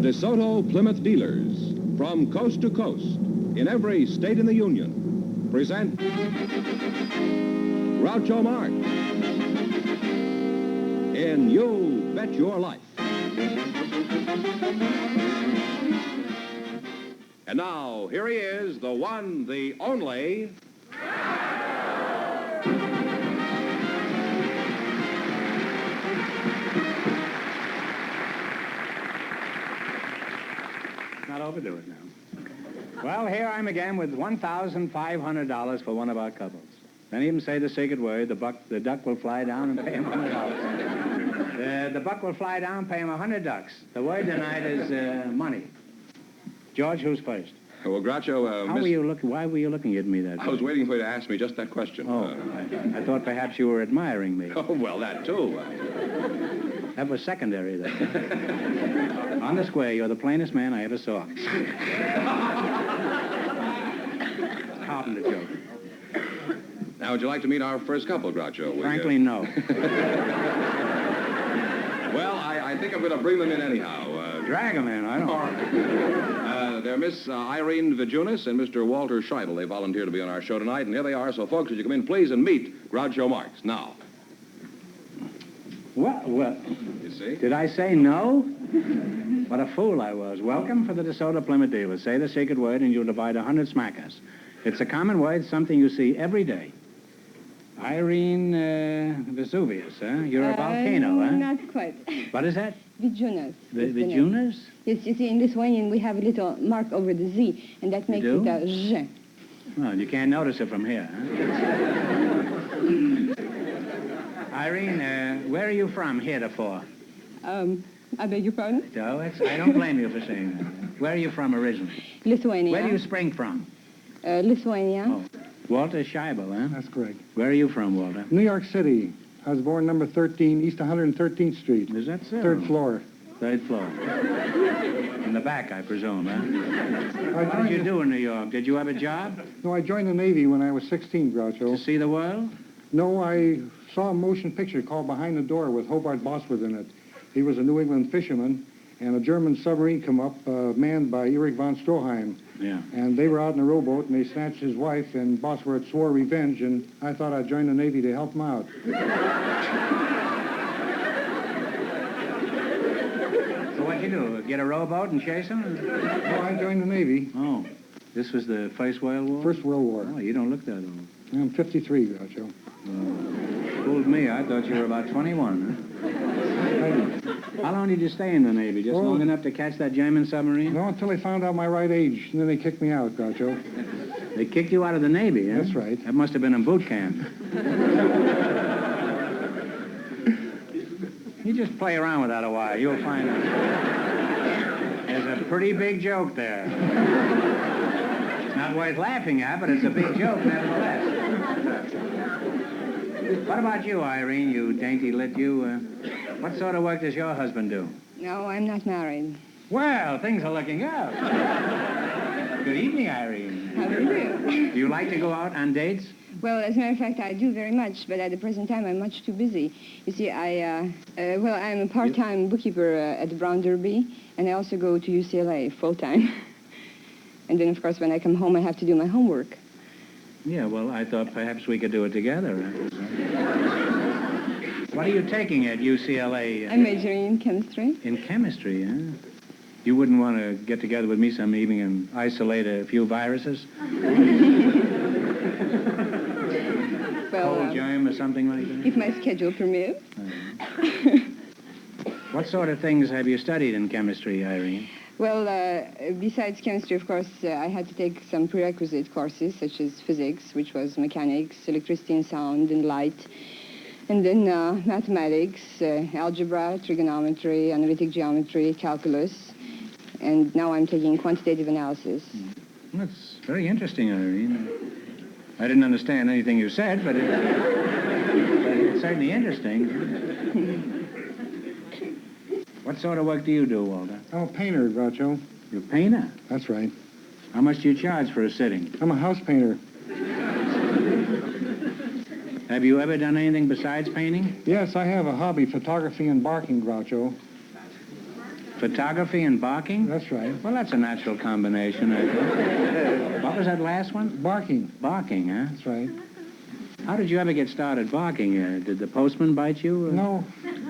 DeSoto Plymouth dealers, from coast to coast, in every state in the Union, present Groucho Marx in You Bet Your Life. And now, here he is, the one, the only... Not overdo it now. Well, here I'm again with $1,500 for one of our couples. Don't even say the secret word. The duck will fly down and pay him $100. The buck will fly down, pay him 100 ducks. The word tonight is money. George, who's first? Well, Groucho, Why were you looking at me that way? I was waiting for you to ask me just that question. Oh, I thought perhaps you were admiring me. Oh, well, that too. That was secondary, then. On the square, you're the plainest man I ever saw. Carpenter joke. Now, would you like to meet our first couple, Groucho? Frankly, no. Well, I think I'm going to bring them in anyhow. Drag them in, I don't. They're Miss Irene Vidziunas and Mr. Walter Scheibel. They volunteered to be on our show tonight, and here they are. So, folks, would you come in, please, and meet Groucho Marx. Now. What? You see? Did I say no? What a fool I was. Welcome for the DeSoto Plymouth dealers. Say the secret word and you'll divide 100 smackers. It's a common word, something you see every day. Irene Vesuvius, huh? You're a volcano, huh? Not quite. What is that? Vidziunas. Vidziunas? Yes, you see, in Lithuanian we have a little mark over the Z, and that makes it a Z. Well, you can't notice it from here, huh? Irene, where are you from, heretofore? I beg your pardon? No, I don't blame you for saying that. Where are you from originally? Lithuania. Where do you spring from? Lithuania. Oh. Walter Scheibel, huh? That's correct. Where are you from, Walter? New York City. I was born number 13, East 113th Street. Is that so? Third floor. Third floor. In the back, I presume, huh? What did you do in New York? Did you have a job? No, I joined the Navy when I was 16, Groucho. To see the world? No, I saw a motion picture called Behind the Door with Hobart Bosworth in it. He was a New England fisherman, and a German submarine come up, manned by Erich von Stroheim. Yeah. And they were out in a rowboat, and they snatched his wife, and Bosworth swore revenge, and I thought I'd join the Navy to help him out. So what'd you do? Get a rowboat and chase him? No, I joined the Navy. Oh, this was the First World War? First World War. Oh, you don't look that old. I'm 53, Groucho. Fooled me. I thought you were about 21, huh? How long did you stay in the Navy? Just long enough to catch that German submarine? No, until they found out my right age, and then they kicked me out, Groucho. They kicked you out of the Navy, huh? That's right. That must have been in boot camp. You just play around with that a while. You'll find out. There's a pretty big joke there. It's not worth laughing at, but it's a big joke nevertheless. What about you, Irene, you dainty lit you? What sort of work does your husband do? No, I'm not married. Well, things are looking up. Good evening, Irene. How do you do? Do you like to go out on dates? Well, as a matter of fact, I do very much, but at the present time, I'm much too busy. You see, I'm a part-time bookkeeper at the Brown Derby, and I also go to UCLA full-time. And then, of course, when I come home, I have to do my homework. Yeah, well, I thought perhaps we could do it together. What are you taking at UCLA? I'm majoring in chemistry. In chemistry, huh? You wouldn't want to get together with me some evening and isolate a few viruses? Well, cold germ or something like that? If my schedule permits. What sort of things have you studied in chemistry, Irene? Well, besides chemistry, of course, I had to take some prerequisite courses, such as physics, which was mechanics, electricity and sound, and light. And then mathematics, algebra, trigonometry, analytic geometry, calculus. And now I'm taking quantitative analysis. That's very interesting, Irene. I didn't understand anything you said, but it's certainly interesting. What sort of work do you do, Walter? I'm a painter, Groucho. You're a painter? That's right. How much do you charge for a sitting? I'm a house painter. Have you ever done anything besides painting? Yes, I have a hobby, photography and barking, Groucho. Photography and barking? That's right. Well, that's a natural combination, I think. What was that last one? Barking. Barking, huh? That's right. How did you ever get started barking? Did the postman bite you? No.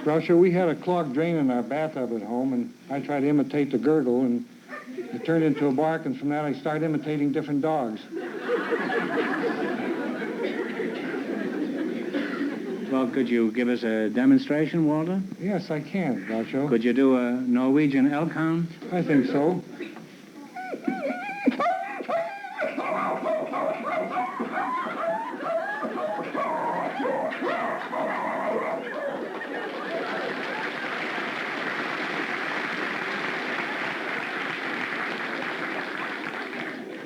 Groucho, we had a clogged drain in our bathtub at home, and I tried to imitate the gurgle, and it turned into a bark, and from that I started imitating different dogs. Well, could you give us a demonstration, Walter? Yes, I can, Groucho. Could you do a Norwegian elk hound? I think so.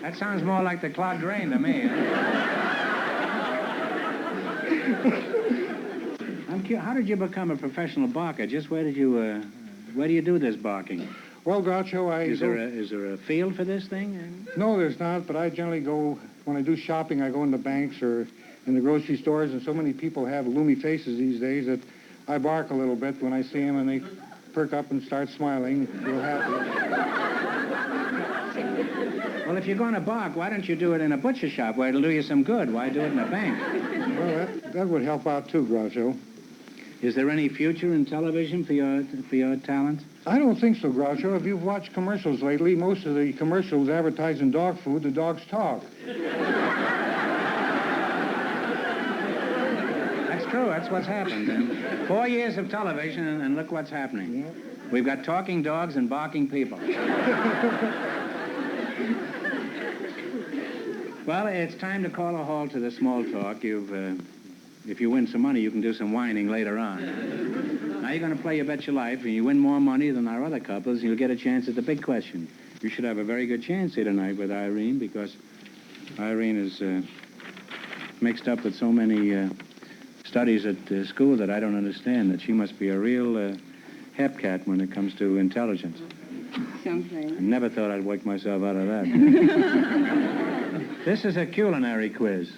That sounds more like the clogged drain to me. I'm curious, how did you become a professional barker? Just where do you do this barking? Well, Groucho, Is there a field for this thing? No, there's not, but I generally go, when I do shopping, I go in the banks or in the grocery stores, and so many people have gloomy faces these days that I bark a little bit when I see them, and they perk up and start smiling real happy. Well, if you're going to bark, why don't you do it in a butcher shop where it'll do you some good? Why do it in a bank? Well, that would help out too, Groucho. Is there any future in television for your talent? I don't think so, Groucho. If you've watched commercials lately, most of the commercials advertising dog food, the dogs talk. That's true. That's what's happened. And 4 years of television, and look what's happening. Yeah. We've got talking dogs and barking people. Well, it's time to call a halt to the small talk. If you win some money, you can do some whining later on. Now you're going to play You Bet Your Life, and you win more money than our other couples, and you'll get a chance at the big question. You should have a very good chance here tonight with Irene, because Irene is mixed up with so many studies at school that I don't understand, that she must be a real hep cat when it comes to intelligence. Something. I never thought I'd work myself out of that. This is a culinary quiz.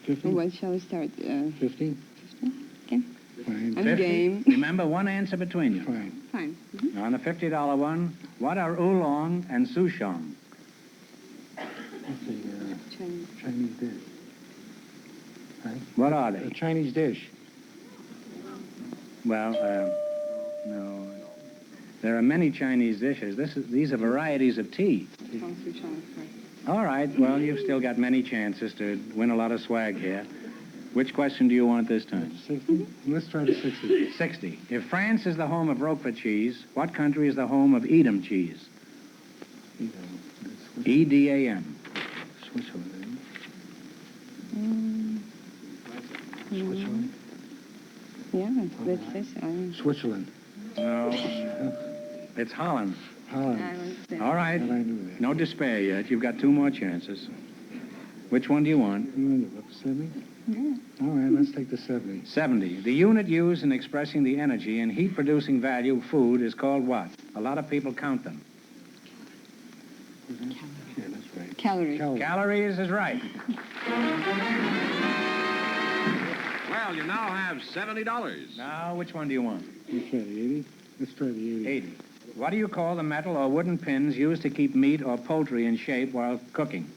15? What shall we start? 15? Okay. Fine. I'm 50? game. Remember, one answer between you. Fine. Fine. Now, on the $50 one, what are oolong and souchong? That's a Chinese. Chinese dish. Right? What are A they? Chinese dish. Well, no. There are many Chinese dishes. These are varieties of tea. All right, well, you've still got many chances to win a lot of swag here. Which question do you want this time? 60? Let's try the 60. 60. If France is the home of Roquefort cheese, what country is the home of Edam cheese? E-D-A-M. Switzerland. Switzerland? Yeah, that's this. Switzerland. No. It's Holland. Holland. All right. And I knew that. No despair yet. You've got 2 more chances. Which one do you want? You ended up 70? Yeah. All right, let's take the 70. 70. The unit used in expressing the energy and heat-producing value of food is called what? A lot of people count them. Yeah, that's right. Calories. Calories is right. Well, you now have $70. Now, which one do you want? Let's try the 80. Let's try the 80. 80. What do you call the metal or wooden pins used to keep meat or poultry in shape while cooking?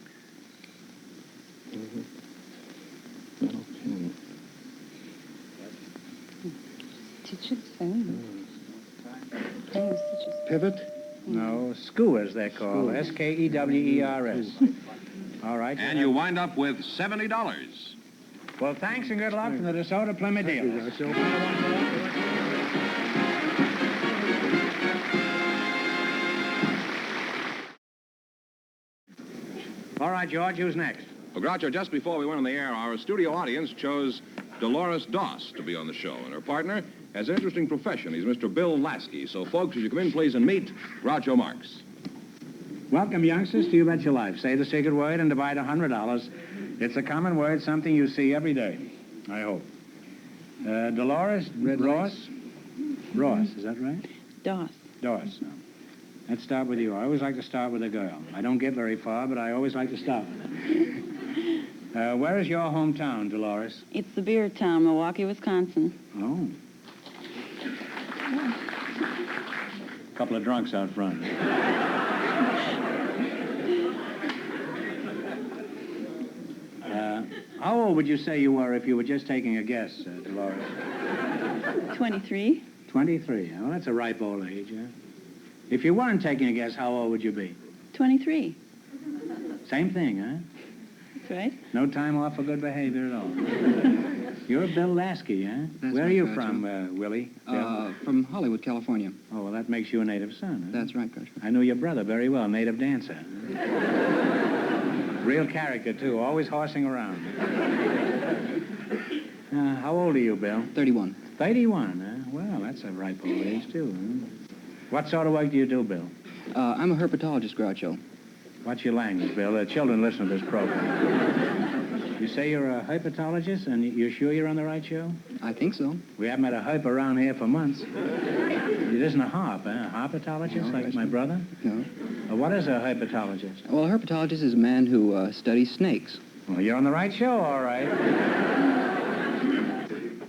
Stitches? I don't know. Stitches. Pivot? No, skewers, they're called. Skewers. S-K-E-W-E-R-S. All right. And you wind up with $70. Well, thanks and good luck from the DeSoto Plymouth Thank you, dealers. Groucho. All right, George, who's next? Well, Groucho, just before we went on the air, our studio audience chose Dolores Doss to be on the show. And her partner has an interesting profession. He's Mr. Bill Lasky. So, folks, would you come in, please, and meet Groucho Marx. Welcome, youngsters, to You Bet Your Life. Say the secret word and divide $100. It's a common word, something you see every day, I hope. Dolores Ross? Ross, is that right? Doss. Doss. Let's start with you. I always like to start with a girl. I don't get very far, but I always like to start with her. Where is your hometown, Dolores? It's the beer town, Milwaukee, Wisconsin. Oh. A couple of drunks out front. How old would you say you were if you were just taking a guess, Dolores? 23. 23. Well, that's a ripe old age, huh? If you weren't taking a guess, how old would you be? 23. Same thing, huh? That's right. No time off for good behavior at all. You're Bill Lasky, huh? That's Where are right, you Groucho. from, Willie? Bill? From Hollywood, California. Oh, well, that makes you a native son, huh? That's right, Groucho. I knew your brother very well, native dancer. Real character, too, always horsing around. How old are you, Bill? 31. 31, huh? Well, that's a ripe old age, too, huh? What sort of work do you do, Bill? I'm a herpetologist, Groucho. What's your language, Bill? The children listen to this program. You say you're a herpetologist, and you're sure you're on the right show? I think so. We haven't had a herp around here for months. It isn't a harp, huh? A herpetologist, No, like my brother? No. What is a herpetologist? Well, a herpetologist is a man who studies snakes. Well, you're on the right show, all right.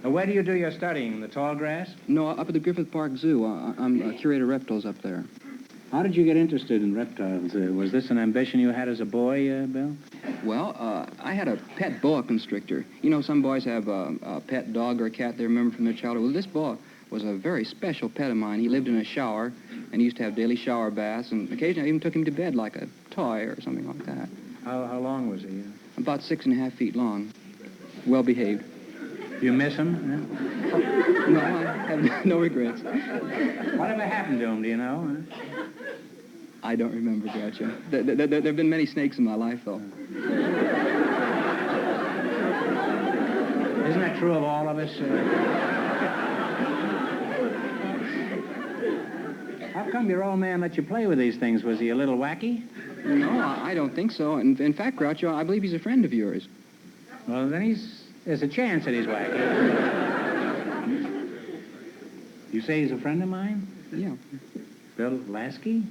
Where do you do your studying? In the tall grass? No, up at the Griffith Park Zoo. I'm a curator of reptiles up there. How did you get interested in reptiles? Was this an ambition you had as a boy, Bill? Well, I had a pet boa constrictor. You know, some boys have a pet dog or a cat they remember from their childhood. Well, this boa was a very special pet of mine. He lived in a shower, and he used to have daily shower baths, and occasionally I even took him to bed like a toy or something like that. How long was he? About 6.5 feet long. Well behaved. You miss him? No, I have no regrets. Whatever happened to him, do you know? I don't remember, Groucho. There have been many snakes in my life, though. Isn't that true of all of us? How come your old man let you play with these things? Was he a little wacky? No, I don't think so. In fact, Groucho, I believe he's a friend of yours. Well, then there's a chance that he's wacky. You say he's a friend of mine? Yeah. Bill Lasky?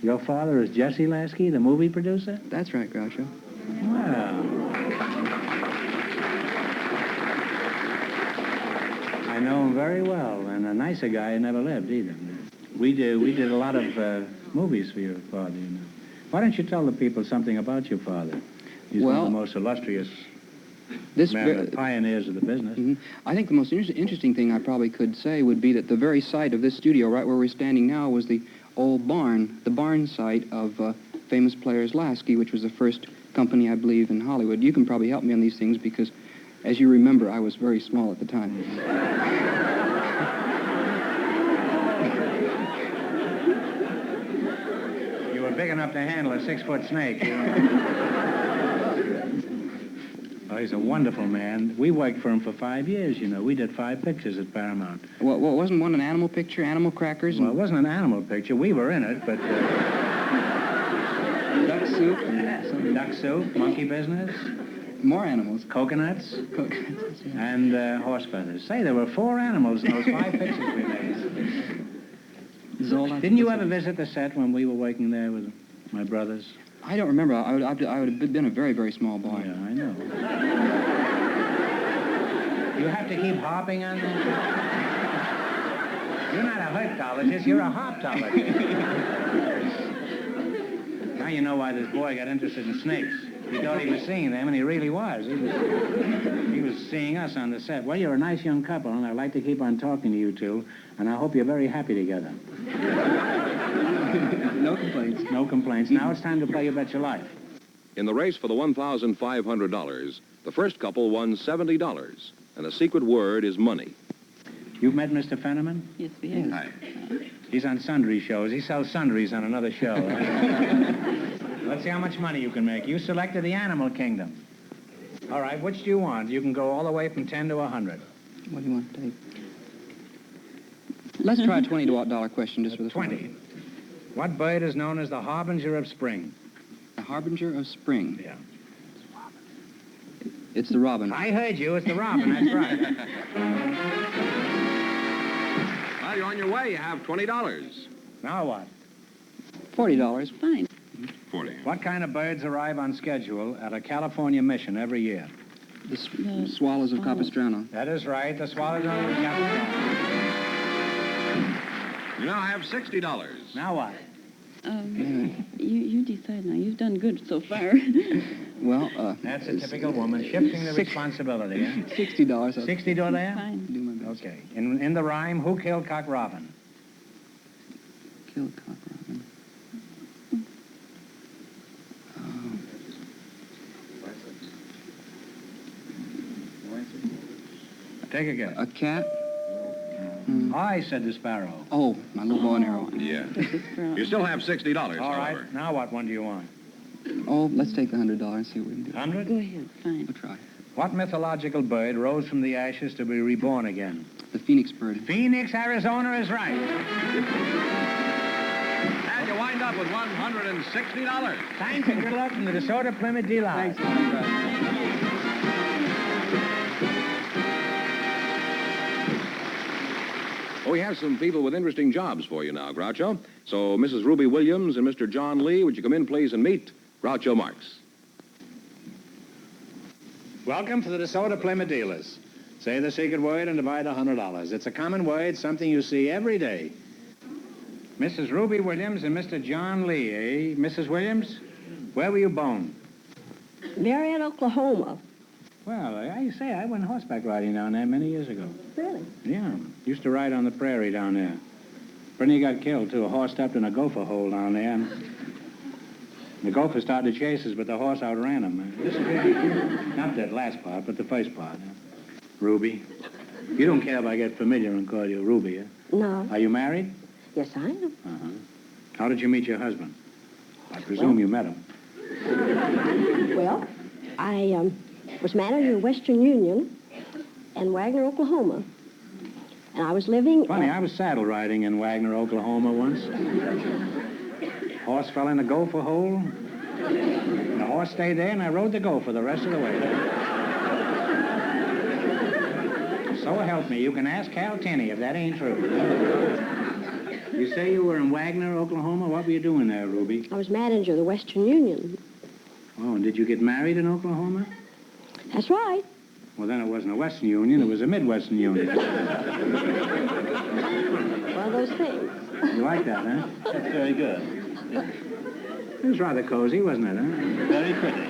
Your father is Jesse Lasky, the movie producer? That's right, Groucho. Well, I know him very well, and a nicer guy who never lived either. We did a lot of movies for your father, you know. Why don't you tell the people something about your father? He's one of the most illustrious pioneers of the business. Mm-hmm. I think the most interesting thing I probably could say would be that the very site of this studio, right where we're standing now, was the old barn, the barn site of famous players Lasky, which was the first company, I believe, in Hollywood. You can probably help me on these things because, as you remember, I was very small at the time. You were big enough to handle a 6-foot snake. Oh, he's a wonderful man. We worked for him for 5 years, you know. We did 5 pictures at Paramount. Well, wasn't one an animal picture, Animal Crackers? Well, it wasn't an animal picture. We were in it, but... Duck soup. Duck soup, monkey business. More animals. Coconuts. And horse feathers. Say, there were 4 animals in those 5 pictures we made. Didn't you ever visit the set when we were working there with my brothers? I don't remember. I would have been a very, very small boy. Yeah, I know. You have to keep harping on that? You're not a herpetologist, you're a harpologist. Now you know why this boy got interested in snakes. He thought he was seeing them, and he really was. He was seeing us on the set. Well, you're a nice young couple, and I'd like to keep on talking to you two, and I hope you're very happy together. No complaints. No complaints. Now it's time to play You Bet Your Life. In the race for the $1,500, the first couple won $70, and the secret word is money. You've met Mr. Fenneman? Yes, we have. Hi. He's on sundry shows. He sells sundries on another show. Let's see how much money you can make. You selected the animal kingdom. All right, which do you want? You can go all the way from 10 to 100. What do you want to take? Let's try a $20 question just for the 20. What bird is known as the harbinger of spring? The harbinger of spring. Yeah. It's the robin. I heard you. It's the robin. That's right. Well, you're on your way. You have $20. Now what? $40. Fine. 40. What kind of birds arrive on schedule at a California mission every year? The swallows of Capistrano. That is right. The swallows of Capistrano. You now have $60. Now what? You decide now. You've done good so far. Well, That's a typical woman, shifting the responsibility, huh? $60. 60 do there? Fine. Do my best. Okay. In the rhyme, who killed Cock Robin? Kill Cock Robin. Take a guess. A cat? I said the sparrow. Oh, my little bow and arrow. Yeah. This is for- You still have $60, All however. right. Now what one do you want? Oh, let's take $100 and see what we can do. 100? Go ahead. Fine. We'll try. What mythological bird rose from the ashes to be reborn again? The Phoenix bird. Phoenix, Arizona is right. And you wind up with $160. Thanks and good luck from the DeSoto Plymouth Delight. Oh, we have some people with interesting jobs for you now, Groucho. So, Mrs. Ruby Williams and Mr. John Lee, would you come in, please, and meet Groucho Marx? Welcome to the DeSoto Plymouth dealers. Say the secret word and divide $100. It's a common word, something you see every day. Mrs. Ruby Williams and Mr. John Lee, eh? Mrs. Williams, where were you born? Marion, Oklahoma. Well, I say, I went horseback riding down there many years ago. Really? Yeah, used to ride on the prairie down there. Brittany got killed, too. A horse stepped in a gopher hole down there. And the gopher started to chase us, but the horse outran him. Not that last part, but the first part. Ruby. You don't care if I get familiar and call you Ruby, eh? No. Are you married? Yes, I am. Uh-huh. How did you meet your husband? I presume you met him. Well, I was manager of Western Union in Wagner, Oklahoma. And I was living... Funny, I was saddle riding in Wagner, Oklahoma once. Horse fell in a gopher hole. The horse stayed there, and I rode the gopher the rest of the way. So help me, you can ask Cal Tenney if that ain't true. You say you were in Wagner, Oklahoma? What were you doing there, Ruby? I was manager of the Western Union. Oh, and did you get married in Oklahoma? That's right. Well, then it wasn't a Western Union, it was a Midwestern Union. One of those things. You like that, huh? That's very good. It was rather cozy, wasn't it, huh? Very pretty.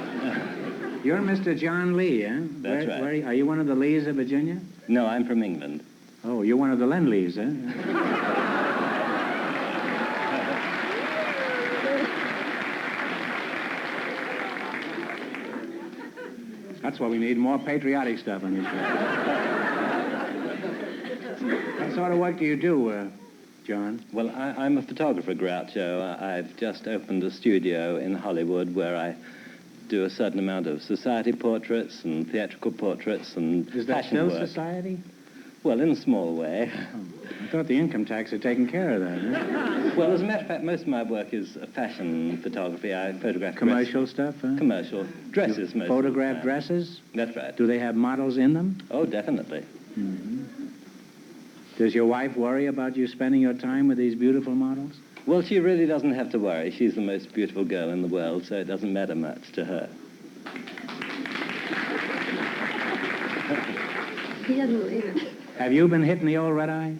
You're Mr. John Lee, huh? That's right. Are you one of the Lees of Virginia? No, I'm from England. Oh, you're one of the Lend-Lees, huh? That's why we need more patriotic stuff on this show. What sort of work do you do, John? Well, I'm a photographer, Groucho. I've just opened a studio in Hollywood where I do a certain amount of society portraits and theatrical portraits and Is that fashion still work. society? Well, in a small way. I thought the income tax had taken care of that, huh? Well, as a matter of fact, most of my work is fashion photography. I photograph Commercial stuff, huh? commercial dresses, most Photograph of the time. dresses? That's right. Do they have models in them? Oh, definitely. Does your wife worry about you spending your time with these beautiful models? Well, she really doesn't have to worry. She's the most beautiful girl in the world, so it doesn't matter much to her. He doesn't believe it. Have you been hitting the old red eye?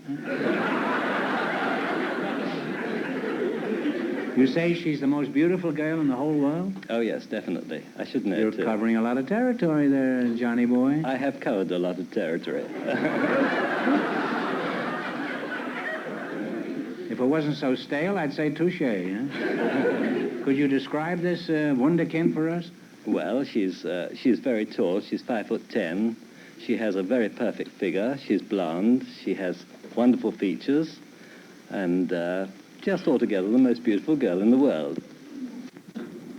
You say she's the most beautiful girl in the whole world? Oh, yes, definitely. I should know, You're too. covering a lot of territory there, Johnny boy. I have covered a lot of territory. If it wasn't so stale, I'd say touche, huh? Could you describe this wunderkind for us? Well, she's very tall. She's 5'10". She has a very perfect figure. She's blonde. She has wonderful features. And just altogether the most beautiful girl in the world.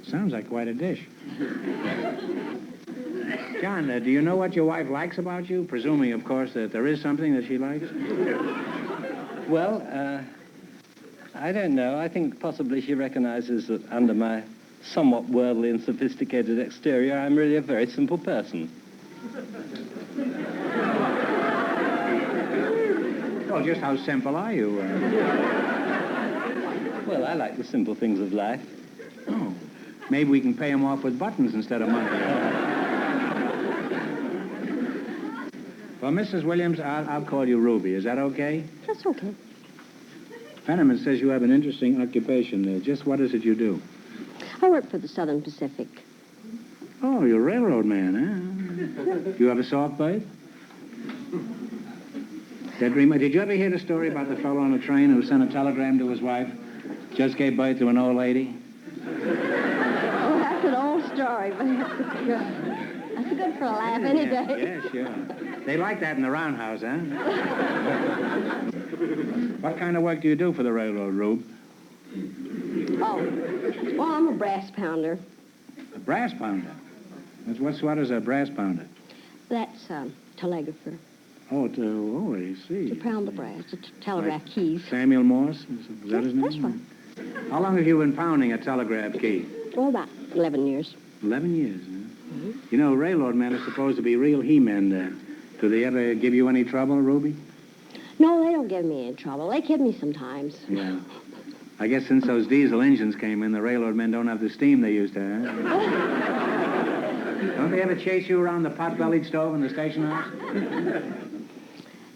Sounds like quite a dish. John, do you know what your wife likes about you? Presuming, of course, that there is something that she likes. Well, I don't know. I think possibly she recognizes that under my somewhat worldly and sophisticated exterior, I'm really a very simple person. Well, just how simple are you? Well, I like the simple things of life. Oh, maybe we can pay him off with buttons instead of money. Well, Mrs. Williams, I'll call you Ruby. Is that okay? That's okay. Fenneman says you have an interesting occupation. Just what is it you do? I work for the Southern Pacific. Oh, you're a railroad man, huh? You have a soft bite? Did you ever hear the story about the fellow on the train who sent a telegram to his wife? Just gave birth to an old lady? Oh, that's an old story, but that's good. That's good for a laugh any day. Yeah, sure. They like that in the roundhouse, huh? What kind of work do you do for the railroad, Rube? Oh, well, I'm a brass pounder. A brass pounder? What is a brass pounder? That's telegrapher. Oh, I see. To pound the brass, to telegraph keys. Samuel Morse? Is that his name? That's right. How long have you been pounding a telegraph key? Oh, about 11 years. 11 years, huh? You know, railroad men are supposed to be real he-men. Do they ever give you any trouble, Ruby? No, they don't give me any trouble. They kid me sometimes. Yeah. I guess since those diesel engines came in, the railroad men don't have the steam they used to have. Don't they ever chase you around the pot-bellied stove in the station house?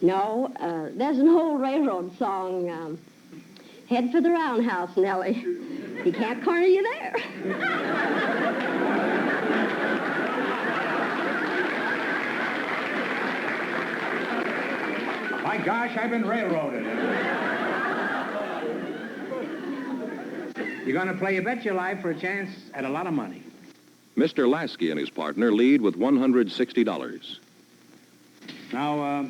No, there's an old railroad song, Head for the roundhouse, Nellie. He can't corner you there. My gosh, I've been railroaded. You're going to play You Bet Your Life for a chance at a lot of money. Mr. Lasky and his partner lead with $160. Now,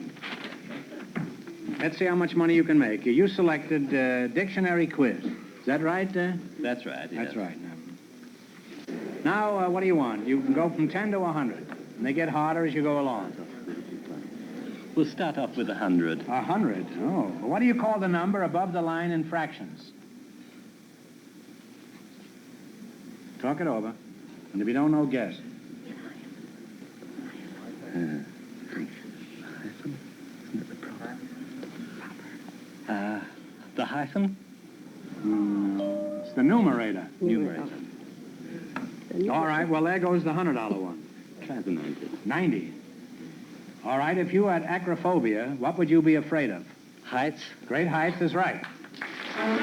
let's see how much money you can make. You selected dictionary quiz. Is that right? That's right, yes. That's right. Now, what do you want? You can go from 10 to 100. And they get harder as you go along. We'll start off with 100. 100? Oh. Well, what do you call the number above the line in fractions? Talk it over. And if you don't know, guess. The hyphen? It's the numerator. Numerator. All right, well, there goes the $100 one. Try the 90. 90. All right, if you had acrophobia, what would you be afraid of? Heights? Great heights is right. That's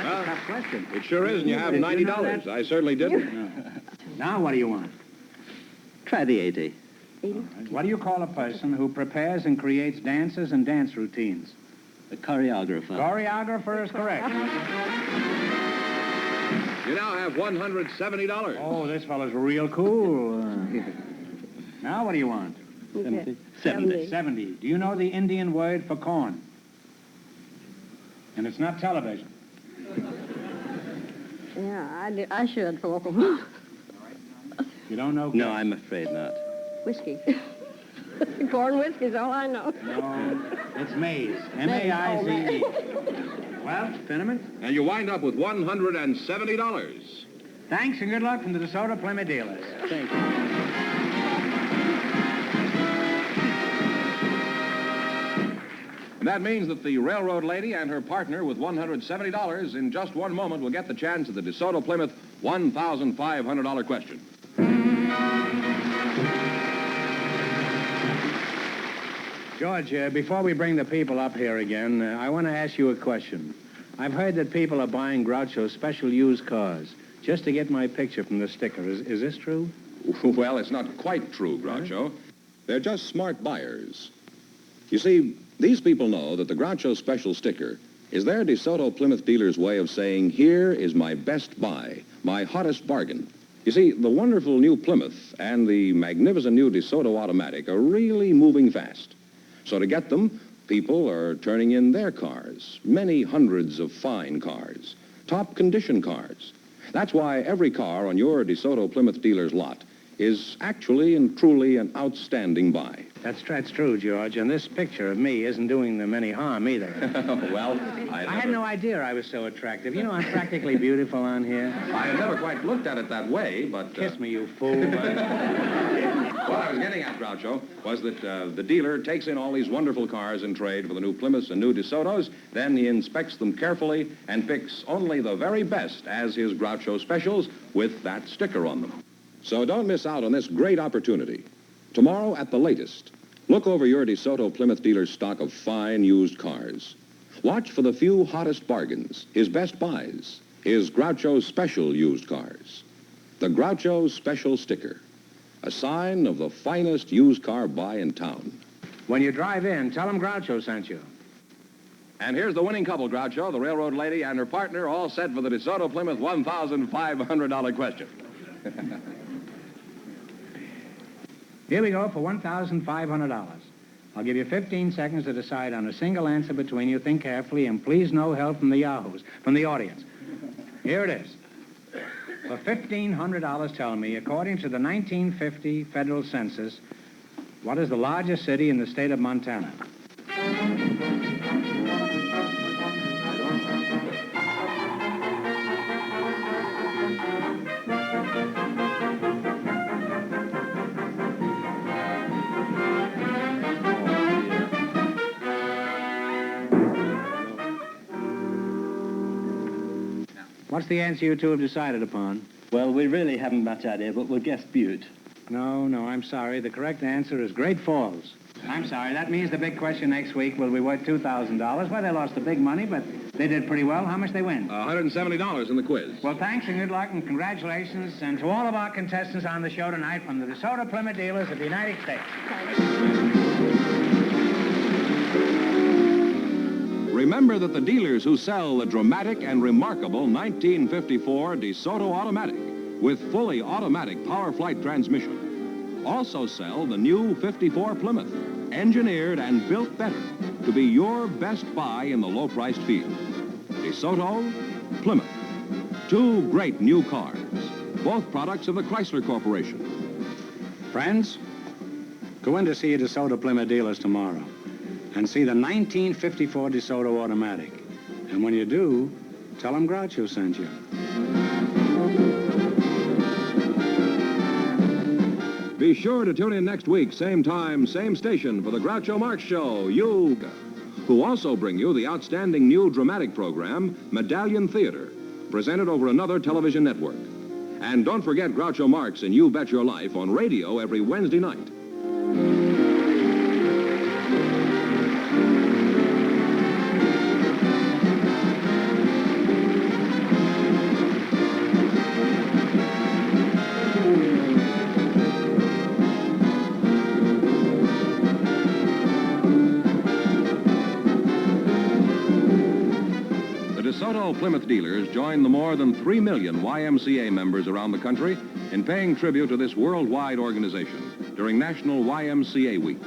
a tough question. It sure is, and you have Did you know $90. that? I certainly didn't. No. Now, what do you want? Try the 80. What do you call a person who prepares and creates dances and dance routines? A choreographer. Choreographer is correct. You now have $170. Oh, this fellow's real cool. Now, what do you want? 70. 70. Do you know the Indian word for corn? And it's not television. Yeah, I should for local. You don't know? No, I'm afraid not. Whiskey. Corn whiskey's all I know. No, it's maize. M-A-I-Z-E. Well, Fenneman? And you wind up with $170. Thanks and good luck from the DeSoto Plymouth dealers. Thank you. And that means that the railroad lady and her partner with $170 in just one moment will get the chance at the DeSoto Plymouth $1,500 question. George, before we bring the people up here again, I want to ask you a question. I've heard that people are buying Groucho special used cars just to get my picture from the sticker. Is this true? Well, it's not quite true, Groucho. They're just smart buyers. You see, these people know that the Groucho special sticker is their DeSoto Plymouth dealer's way of saying, here is my best buy, my hottest bargain. You see, the wonderful new Plymouth and the magnificent new DeSoto automatic are really moving fast. So to get them, people are turning in their cars, many hundreds of fine cars, top condition cars. That's why every car on your DeSoto Plymouth dealer's lot is actually and truly an outstanding buy. That's true, George, and this picture of me isn't doing them any harm either. Well, I had no idea I was so attractive. You know, I'm practically beautiful on here. I had never quite looked at it that way, but... Kiss me, you fool. What I was getting at, Groucho, was that the dealer takes in all these wonderful cars in trade for the new Plymouths and new DeSotos, then he inspects them carefully and picks only the very best as his Groucho specials with that sticker on them. So don't miss out on this great opportunity. Tomorrow, at the latest, look over your DeSoto Plymouth dealer's stock of fine used cars. Watch for the few hottest bargains, his best buys, his Groucho Special used cars. The Groucho Special sticker, a sign of the finest used car buy in town. When you drive in, tell them Groucho sent you. And here's the winning couple, Groucho, the railroad lady and her partner, all set for the DeSoto Plymouth $1,500 question. Here we go for $1,500. I'll give you 15 seconds to decide on a single answer between you. Think carefully, and please no help from the yahoos, from the audience. Here it is. For $1,500, tell me, according to the 1950 federal census, what is the largest city in the state of Montana? What's the answer you two have decided upon? Well, we really haven't much idea, but we'll guess Butte. No, I'm sorry. The correct answer is Great Falls. I'm sorry. That means the big question next week will be worth $2,000. Well, they lost the big money, but they did pretty well. How much they win? $170 in the quiz. Well, thanks and good luck and congratulations. And to all of our contestants on the show tonight from the DeSoto Plymouth dealers of the United States. Remember that the dealers who sell the dramatic and remarkable 1954 DeSoto Automatic with fully automatic power flight transmission also sell the new 54 Plymouth, engineered and built better to be your best buy in the low-priced field. DeSoto, Plymouth, two great new cars, both products of the Chrysler Corporation. Friends, go in to see your DeSoto Plymouth dealers tomorrow and see the 1954 DeSoto Automatic. And when you do, tell them Groucho sent you. Be sure to tune in next week, same time, same station, for the Groucho Marx Show, who also bring you the outstanding new dramatic program, Medallion Theater, presented over another television network. And don't forget Groucho Marx and You Bet Your Life on radio every Wednesday night. DeSoto Plymouth dealers join the more than 3 million YMCA members around the country in paying tribute to this worldwide organization during National YMCA Week.